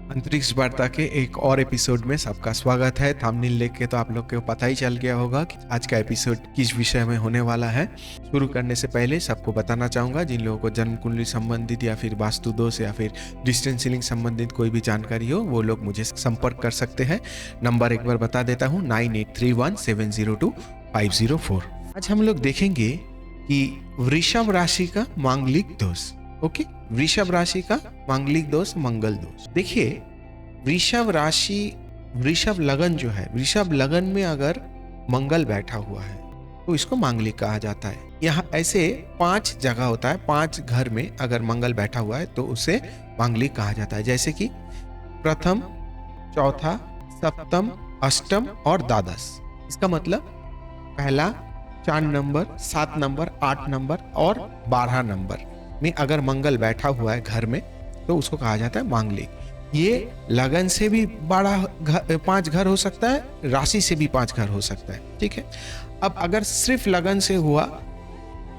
अंतरिक्ष वार्ता के एक और एपिसोड में सबका स्वागत है। थंबनेल देख के तो आप लोग को पता ही चल गया होगा कि आज का एपिसोड किस विषय में होने वाला है। शुरू करने से पहले सबको बताना चाहूँगा, जिन लोगों को जन्म कुंडली संबंधित या फिर वास्तु दोष या फिर डिस्टेंस सीलिंग संबंधित कोई भी जानकारी हो, वो लोग मुझे संपर्क कर सकते हैं। नंबर एक बार बता देता हूँ, 9831702504। आज हम लोग देखेंगे कि वृषभ राशि का मांगलिक दोष। ओके, वृषभ राशि का मांगलिक दोष, मंगल दोष। देखिए, वृषभ राशि, वृषभ लगन जो है, वृषभ लगन में अगर मंगल बैठा हुआ है तो इसको मांगलिक कहा जाता है। यहाँ ऐसे 5 जगह होता है, 5 घर में अगर मंगल बैठा हुआ है तो उसे मांगलिक कहा जाता है। जैसे कि प्रथम, चौथा, सप्तम, अष्टम और द्वादश। इसका मतलब पहला 4 नंबर, 7 नंबर, 8 नंबर और 12 नंबर में अगर मंगल बैठा हुआ है घर में तो उसको कहा जाता है मांगलिक। ये लगन से भी बड़ा 5 घर हो सकता है, राशि से भी 5 घर हो सकता है। ठीक है, अब अगर सिर्फ लगन से हुआ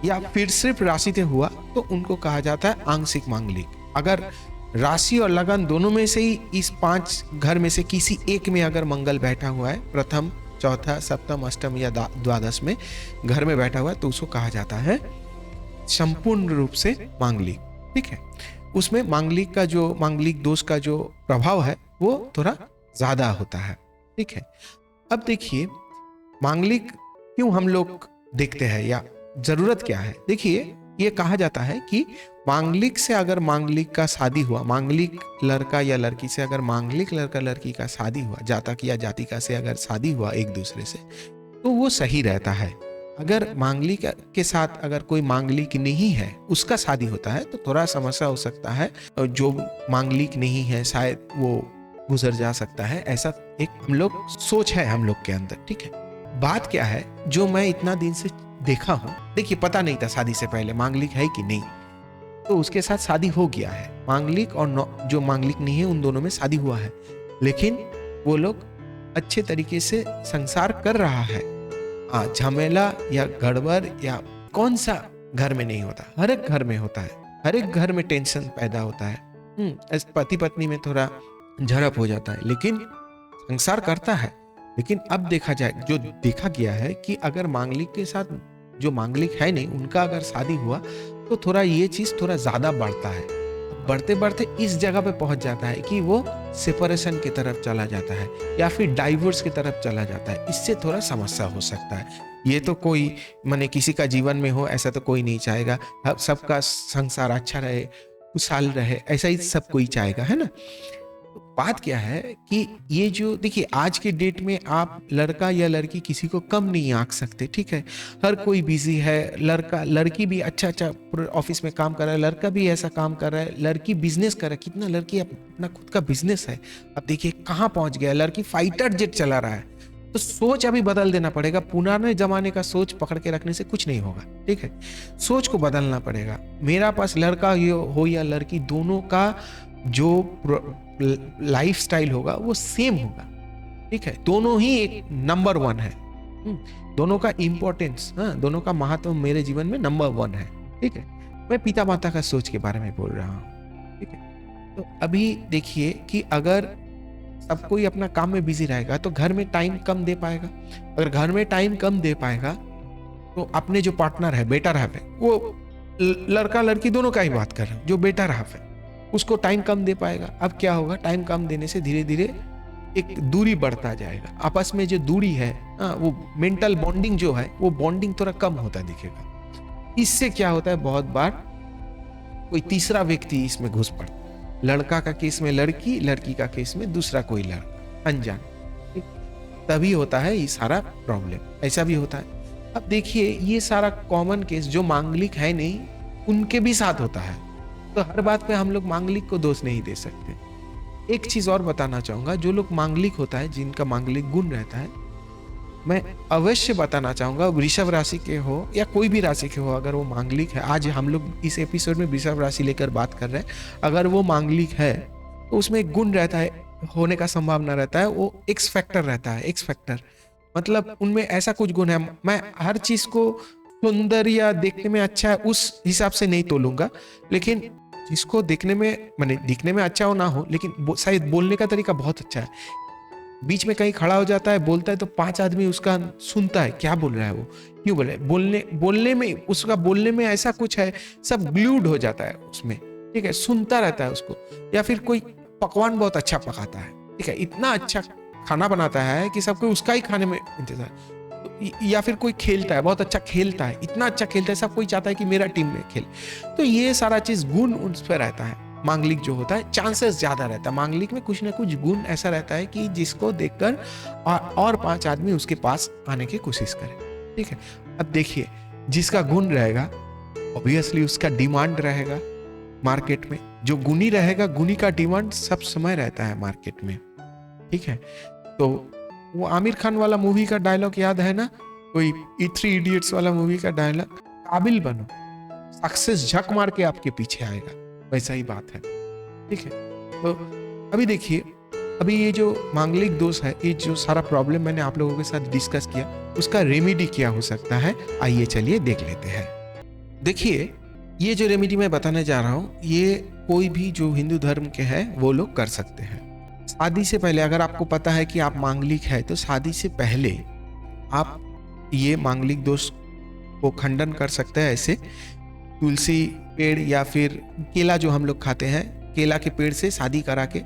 या फिर सिर्फ राशि से हुआ तो उनको कहा जाता है आंशिक मांगलिक। अगर राशि और लगन दोनों में से ही इस 5 घर में से किसी एक में अगर मंगल बैठा हुआ है, प्रथम, चौथा, सप्तम, अष्टम या द्वादश में घर में बैठा हुआ है, तो उसको कहा जाता है संपूर्ण रूप से मांगलिक। ठीक है, उसमें मांगलिक का जो मांगलिक दोष का जो प्रभाव है वो थोड़ा ज्यादा होता है। ठीक है, अब देखिए मांगलिक क्यों हम लोग देखते हैं या जरूरत क्या है। देखिए, ये कहा जाता है कि मांगलिक से अगर मांगलिक का शादी हुआ, मांगलिक लड़का या लड़की से अगर मांगलिक लड़का लड़की का शादी हुआ, जातक या जातिका से अगर शादी हुआ एक दूसरे से, तो वो सही रहता है। अगर मांगलिक के साथ अगर कोई मांगलिक नहीं है उसका शादी होता है तो थोड़ा समस्या हो सकता है। जो मांगलिक नहीं है शायद वो गुजर जा सकता है, ऐसा एक हम लोग सोच है हम लोग के अंदर। ठीक है, बात क्या है, जो मैं इतना दिन से देखा हूँ, देखिए पता नहीं था शादी से पहले मांगलिक है कि नहीं, तो उसके साथ शादी हो गया है। मांगलिक और जो मांगलिक नहीं है उन दोनों में शादी हुआ है, लेकिन वो लोग अच्छे तरीके से संसार कर रहा है। झमेला या गड़बड़ या कौन सा घर में नहीं होता, हर एक घर में होता है। हर एक घर में टेंशन पैदा होता है, पति पत्नी में थोड़ा झड़प हो जाता है, लेकिन संसार करता है। लेकिन अब देखा जाए, जो देखा गया है कि अगर मांगलिक के साथ जो मांगलिक है नहीं उनका अगर शादी हुआ तो थोड़ा ये चीज थोड़ा ज्यादा बढ़ता है। बढ़ते बढ़ते इस जगह पे पहुंच जाता है कि वो सेपरेशन की तरफ चला जाता है या फिर डाइवोर्स की तरफ चला जाता है। इससे थोड़ा समस्या हो सकता है। ये तो कोई माने किसी का जीवन में हो ऐसा तो कोई नहीं चाहेगा, सबका संसार अच्छा रहे, खुशहाल रहे, ऐसा ही सब कोई चाहेगा, है ना। बात क्या है कि ये जो देखिए आज के डेट में आप लड़का या लड़की किसी को कम नहीं आंक सकते। ठीक है, हर कोई बिजी है, लड़का लड़की भी अच्छा ऑफिस में काम कर रहा है, लड़का भी ऐसा काम कर रहा है, लड़की बिजनेस कर रहा है, कितना लड़की अपना खुद का बिजनेस है। अब देखिए कहाँ पहुंच गया, लड़की फाइटर जेट चला रहा है। तो सोच अभी बदल देना पड़ेगा, पुराने जमाने का सोच पकड़ के रखने से कुछ नहीं होगा। ठीक है, सोच को बदलना पड़ेगा। मेरा पास लड़का हो या लड़की, दोनों का जो लाइफ स्टाइल होगा वो सेम होगा। ठीक है, दोनों ही एक नंबर 1 है। दोनों का इंपॉर्टेंस, दोनों का महत्व मेरे जीवन में नंबर 1 है। ठीक है, मैं पिता माता का सोच के बारे में बोल रहा हूँ। ठीक है, तो अभी देखिए कि अगर सब कोई अपना काम में बिजी रहेगा तो घर में टाइम कम दे पाएगा। अगर घर में टाइम कम दे पाएगा तो अपने जो पार्टनर है, बेटर हाफ है, वो लड़का लड़की दोनों का ही बात कर रहा हूँ, जो बेटर हाफ है उसको टाइम कम दे पाएगा। अब क्या होगा, टाइम कम देने से धीरे धीरे एक दूरी बढ़ता जाएगा। आपस में जो दूरी है, वो मेंटल बॉन्डिंग जो है, वो बॉन्डिंग थोड़ा कम होता दिखेगा। इससे क्या होता है, बहुत बार कोई तीसरा व्यक्ति इसमें घुस पड़ता है। लड़का का केस में लड़की, लड़की का केस में दूसरा कोई लड़का अनजान, तभी होता है ये सारा प्रॉब्लम। ऐसा भी होता है। अब देखिए ये सारा कॉमन केस जो मांगलिक है नहीं उनके भी साथ होता है, तो हर बात पे हम लोग मांगलिक को दोष नहीं दे सकते। एक चीज और बताना चाहूंगा, जो लोग मांगलिक होता है, जिनका मांगलिक गुण रहता है, मैं अवश्य बताना चाहूंगा, वृषभ राशि के हो या कोई भी राशि के हो, अगर वो मांगलिक है, आज हम लोग इस एपिसोड में वृषभ राशि लेकर बात कर रहे हैं, अगर वो मांगलिक है तो उसमें एक गुण रहता है, होने का संभावना रहता है, वो एक्स फैक्टर रहता है। एक्स फैक्टर मतलब उनमें ऐसा कुछ गुण है, मैं हर चीज को सुंदर या देखने में अच्छा है उस हिसाब से नहीं तोलूंगा, लेकिन जिसको देखने में माने दिखने में अच्छा हो ना हो, लेकिन शायद बोलने का तरीका बहुत अच्छा है। बीच में कहीं खड़ा हो जाता है, बोलता है तो 5 आदमी उसका सुनता है, क्या बोल रहा है वो, क्यों बोल रहा है, बोलने में उसका बोलने में ऐसा कुछ है, सब ग्लूड हो जाता है उसमें, ठीक है, सुनता रहता है उसको। या फिर कोई पकवान बहुत अच्छा पकाता है, ठीक है, इतना अच्छा खाना बनाता है कि सबको उसका ही खाने में इंतजार। या फिर कोई खेलता है, बहुत अच्छा खेलता है, इतना अच्छा खेलता है, सब कोई चाहता है कि मेरा टीम में खेले। तो ये सारा चीज गुण उस पर रहता है। मांगलिक जो होता है, चांसेस ज्यादा रहता है मांगलिक में, कुछ ना कुछ गुण ऐसा रहता है कि जिसको देखकर और 5 आदमी उसके पास आने की कोशिश करें, ठीक है। अब देखिए, जिसका गुण रहेगा ऑब्वियसली उसका डिमांड रहेगा मार्केट में। जो गुणी रहेगा, गुणी का डिमांड सब समय रहता है मार्केट में, ठीक है। तो वो आमिर खान वाला मूवी का डायलॉग याद है ना, कोई 3 इडियट्स वाला मूवी का डायलॉग, काबिल बनो, सक्सेस झक मार के आपके पीछे आएगा, वैसा ही बात है, ठीक है। तो अभी देखिए, अभी ये जो मांगलिक दोष है, ये जो सारा प्रॉब्लम मैंने आप लोगों के साथ डिस्कस किया, उसका रेमेडी क्या हो सकता है, आइए चलिए देख लेते हैं। देखिए, ये जो रेमेडी मैं बताने जा रहा हूँ, ये कोई भी जो हिंदू धर्म के हैं वो लोग कर सकते हैं। शादी से पहले अगर आपको पता है कि आप मांगलिक है, तो शादी से पहले आप ये मांगलिक दोष को खंडन कर सकते हैं। ऐसे तुलसी पेड़ या फिर केला जो हम लोग खाते हैं, केला के पेड़ से शादी करा के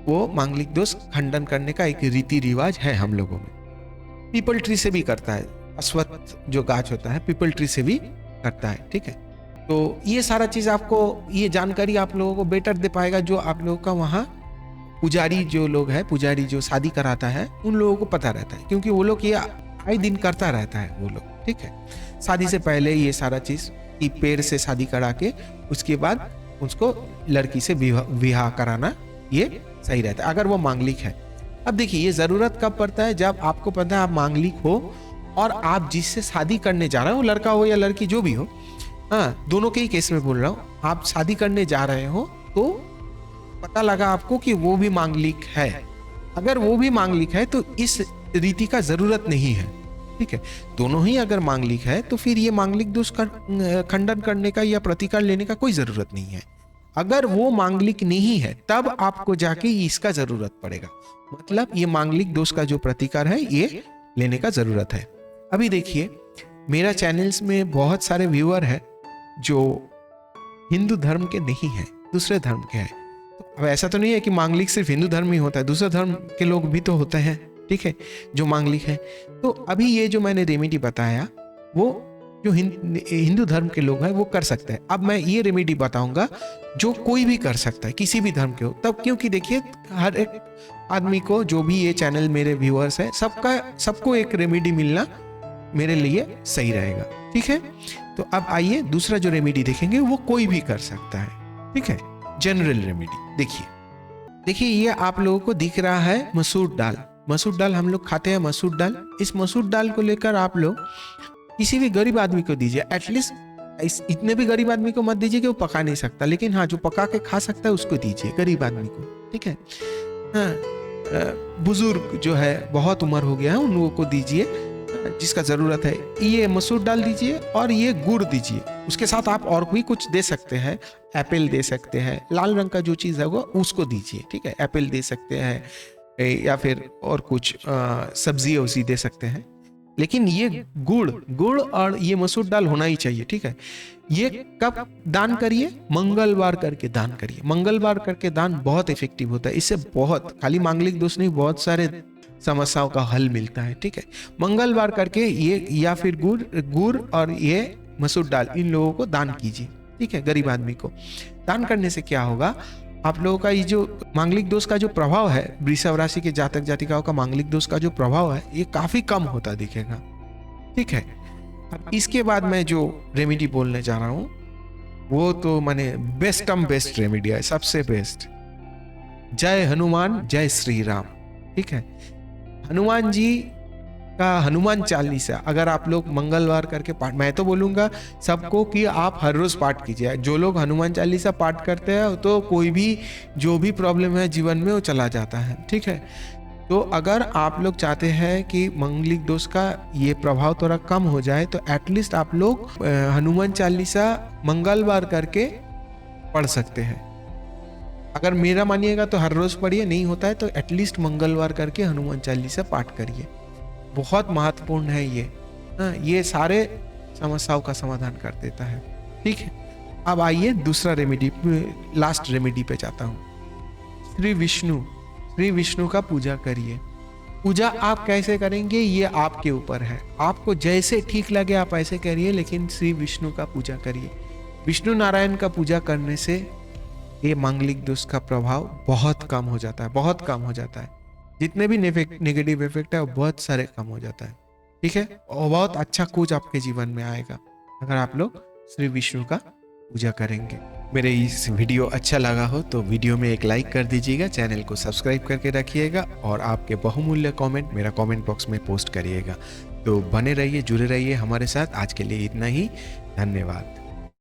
वो मांगलिक दोष खंडन करने का एक रीति रिवाज है हम लोगों में। पीपल ट्री से भी करता है, अश्वत्थ जो गाछ होता है पीपल ट्री से भी करता है, ठीक है। तो ये सारा चीज आपको, ये जानकारी आप लोगों को बेटर दे पाएगा जो आप लोगों का वहाँ पुजारी जो लोग है, पुजारी जो शादी कराता है, उन लोगों को पता रहता है, क्योंकि वो लोग ये आए दिन करता रहता है वो लोग, ठीक है। शादी से पहले ये सारा चीज की पेड़ से शादी करा के उसके बाद उसको लड़की से विवाह कराना, ये सही रहता है अगर वो मांगलिक है। अब देखिए, ये जरूरत कब पड़ता है, जब आपको पता है आप मांगलिक हो और आप जिससे शादी करने जा रहे हो, लड़का हो या लड़की जो भी हो, हाँ दोनों के ही केस में बोल रहा हूँ, आप शादी करने जा रहे हो तो पता लगा आपको कि वो भी मांगलिक है। अगर वो भी मांगलिक है तो इस रीति का जरूरत नहीं है, ठीक है। दोनों ही अगर मांगलिक है तो फिर ये मांगलिक दोष का खंडन करने का या प्रतिकार लेने का कोई जरूरत नहीं है। अगर वो मांगलिक नहीं है तब आपको जाके इसका जरूरत पड़ेगा, मतलब ये मांगलिक दोष का जो प्रतिकार है ये लेने का जरूरत है। अभी देखिए, मेरा चैनल्स में बहुत सारे व्यूअर है जो हिंदू धर्म के नहीं है, दूसरे धर्म के हैं। अब ऐसा तो नहीं है कि मांगलिक सिर्फ हिंदू धर्म ही होता है, दूसरे धर्म के लोग भी तो होते हैं, ठीक है, जो मांगलिक है। तो अभी ये जो मैंने रेमेडी बताया वो जो हिंदू धर्म के लोग हैं वो कर सकते हैं। अब मैं ये रेमेडी बताऊंगा जो कोई भी कर सकता है, किसी भी धर्म के हो तब, क्योंकि देखिए हर एक आदमी को, जो भी ये चैनल मेरे व्यूअर्स है, सबको एक रेमेडी मिलना मेरे लिए सही रहेगा, ठीक है। तो अब आइए दूसरा जो रेमेडी देखेंगे वो कोई भी कर सकता है, ठीक है, जनरल रेमेडी। देखिए ये आप लोगों को दिख रहा है मसूर दाल। मसूर दाल हम लोग खाते हैं, मसूर दाल। इस मसूर दाल को लेकर आप लोग किसी भी गरीब आदमी को दीजिए, एटलीस्ट इतने भी गरीब आदमी को मत दीजिए कि वो पका नहीं सकता, लेकिन हाँ जो पका के खा सकता है उसको दीजिए, गरीब आदमी को, ठीक है। हाँ, बुजुर्ग जो है, बहुत उम्र हो गया है, उन लोगों को दीजिए जिसका जरूरत है। ये मसूर दाल दीजिए और ये गुड़ दीजिए। उसके साथ आप और भी कुछ दे सकते हैं, एप्पल दे सकते हैं, लाल रंग का जो चीज़ है वो उसको दीजिए, ठीक है। एप्पल दे सकते हैं या फिर और कुछ सब्जी वब्जी दे सकते हैं, लेकिन ये गुड़ और ये मसूर दाल होना ही चाहिए, ठीक है। ये कब दान करिए, मंगलवार करके दान करिए। मंगलवार करके दान बहुत इफेक्टिव होता है, इससे बहुत, खाली मांगलिक दोष नहीं, बहुत सारे समस्याओं का हल मिलता है, ठीक है। मंगलवार करके ये या फिर गुड़ और ये मसूर दाल, इन लोगों को दान कीजिए, ठीक है। गरीब आदमी को दान करने से क्या होगा, आप लोगों का ये जो मांगलिक दोष का जो प्रभाव है, वृषभ राशि के जातक जातिकाओं का मांगलिक दोष का जो प्रभाव है, ये काफी कम होता दिखेगा, ठीक है। अब इसके बाद मैं जो रेमेडी बोलने जा रहा हूं वो तो माने बेस्ट रेमेडी है, सबसे बेस्ट। जय हनुमान जय श्री राम, ठीक है। हनुमान जी का हनुमान चालीसा अगर आप लोग मंगलवार करके पाठ, मैं तो बोलूंगा सबको कि आप हर रोज पाठ कीजिए। जो लोग हनुमान चालीसा पाठ करते हैं तो कोई भी जो भी प्रॉब्लम है जीवन में वो चला जाता है, ठीक है। तो अगर आप लोग चाहते हैं कि मांगलिक दोष का ये प्रभाव थोड़ा कम हो जाए तो एटलीस्ट आप लोग हनुमान चालीसा मंगलवार करके पढ़ सकते हैं। अगर मेरा मानिएगा तो हर रोज पढ़िए, नहीं होता है तो एटलीस्ट मंगलवार करके हनुमान चालीसा पाठ करिए। बहुत महत्वपूर्ण है ये। हाँ, ये सारे समस्याओं का समाधान कर देता है। ठीक है, अब आइए दूसरा रेमेडी, लास्ट रेमेडी पे जाता हूँ। श्री विष्णु का पूजा करिए। पूजा आप कैसे करेंगे ये आपके ऊपर है, आपको जैसे ठीक लगे आप ऐसे करिए, लेकिन श्री विष्णु का पूजा करिए। विष्णु नारायण का पूजा करने से ये मांगलिक दोष का प्रभाव बहुत कम हो जाता है, बहुत कम हो जाता है। जितने भी नेगेटिव इफेक्ट है वो बहुत सारे कम हो जाता है। ठीक है, और बहुत अच्छा कुछ आपके जीवन में आएगा अगर आप लोग श्री विष्णु का पूजा करेंगे। मेरे इस वीडियो अच्छा लगा हो तो वीडियो में एक लाइक कर दीजिएगा, चैनल को सब्सक्राइब करके रखिएगा और आपके बहुमूल्य कमेंट मेरा कमेंट बॉक्स में पोस्ट करिएगा। तो बने रहिए, जुड़े रहिए हमारे साथ। आज के लिए इतना ही, धन्यवाद।